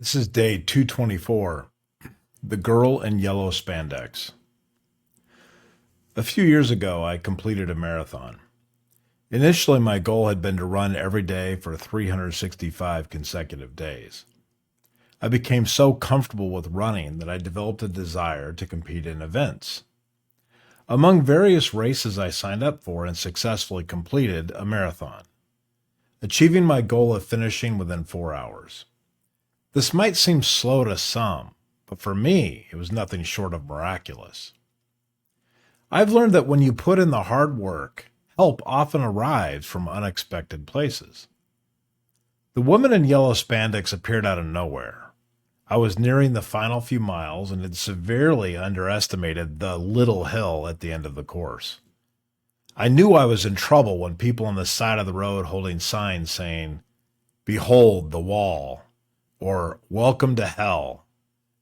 This is day 224, The Girl in Yellow Spandex. A few years ago, I completed a marathon. Initially, my goal had been to run every day for 365 consecutive days. I became so comfortable with running that I developed a desire to compete in events. Among various races, I signed up for and successfully completed a marathon, achieving my goal of finishing within 4 hours. This might seem slow to some, but for me, it was nothing short of miraculous. I've learned that when you put in the hard work, help often arrives from unexpected places. The woman in yellow spandex appeared out of nowhere. I was nearing the final few miles and had severely underestimated the little hill at the end of the course. I knew I was in trouble when people on the side of the road holding signs saying, "Behold the wall," or "Welcome to hell,"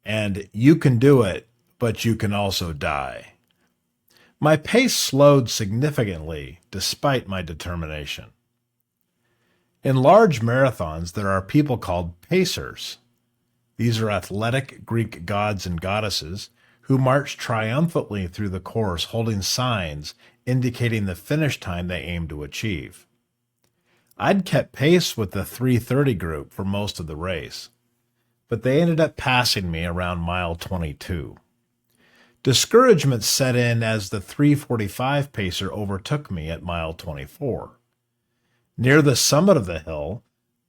and "You can do it, but you can also die." My pace slowed significantly despite my determination. In large marathons, there are people called pacers. These are athletic Greek gods and goddesses who march triumphantly through the course holding signs indicating the finish time they aim to achieve. I'd kept pace with the 3:30 group for most of the race, but they ended up passing me around mile 22. Discouragement set in as the 3:45 pacer overtook me at mile 24. Near the summit of the hill,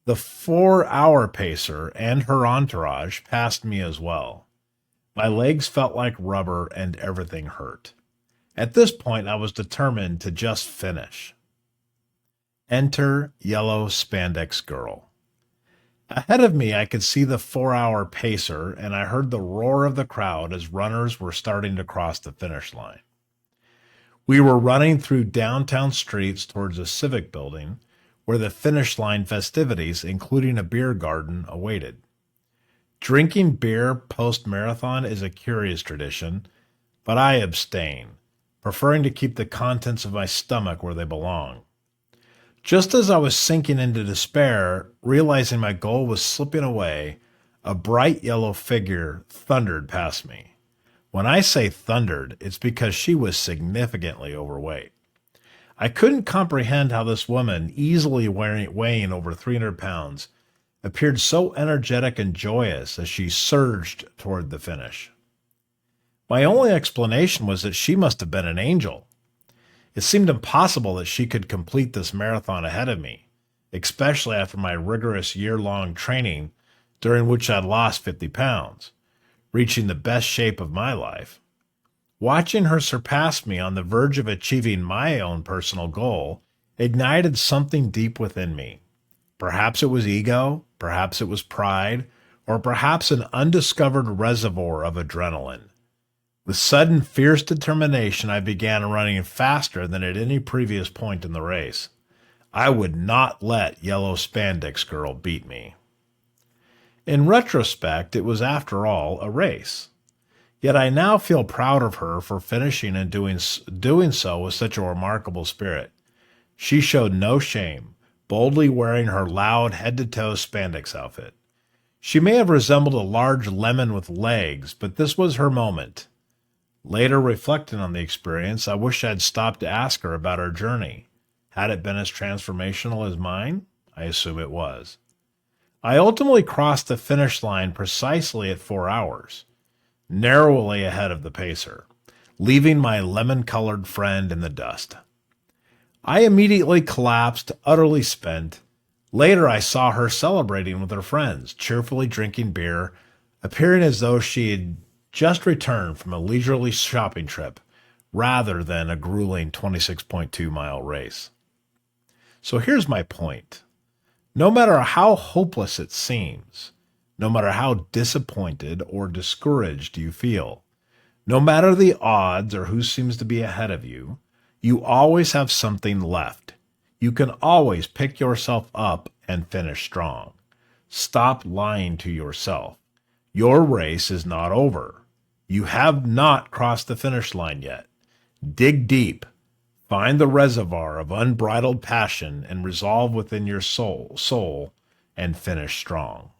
the 4-hour pacer and her entourage passed me as well. My legs felt like rubber and everything hurt. At this point, I was determined to just finish. Enter yellow spandex girl. Ahead of me, I could see the 4-hour pacer, and I heard the roar of the crowd as runners were starting to cross the finish line. We were running through downtown streets towards a civic building where the finish line festivities, including a beer garden, awaited. Drinking beer post-marathon is a curious tradition, but I abstain, preferring to keep the contents of my stomach where they belong. Just as I was sinking into despair, realizing my goal was slipping away, a bright yellow figure thundered past me. When I say thundered, it's because she was significantly overweight. I couldn't comprehend how this woman, easily weighing over 300 pounds, appeared so energetic and joyous as she surged toward the finish. My only explanation was that she must have been an angel. It seemed impossible that she could complete this marathon ahead of me, especially after my rigorous year-long training during which I'd lost 50 pounds, reaching the best shape of my life. Watching her surpass me on the verge of achieving my own personal goal ignited something deep within me. Perhaps it was ego, perhaps it was pride, or perhaps an undiscovered reservoir of adrenaline. With sudden fierce determination, I began running faster than at any previous point in the race. I would not let yellow spandex girl beat me. In retrospect, it was after all a race. Yet I now feel proud of her for finishing and doing so with such a remarkable spirit. She showed no shame, boldly wearing her loud head-to-toe spandex outfit. She may have resembled a large lemon with legs, but this was her moment. Later, reflecting on the experience, I wish I'd stopped to ask her about her journey. Had it been as transformational as mine? I assume it was. I ultimately crossed the finish line precisely at 4 hours, narrowly ahead of the pacer, leaving my lemon-colored friend in the dust. I immediately collapsed, utterly spent. Later, I saw her celebrating with her friends, cheerfully drinking beer, appearing as though she had just returned from a leisurely shopping trip rather than a grueling 26.2-mile race. So here's my point. No matter how hopeless it seems, no matter how disappointed or discouraged you feel, no matter the odds or who seems to be ahead of you, you always have something left. You can always pick yourself up and finish strong. Stop lying to yourself. Your race is not over. You have not crossed the finish line yet. Dig deep. Find the reservoir of unbridled passion and resolve within your soul and finish strong.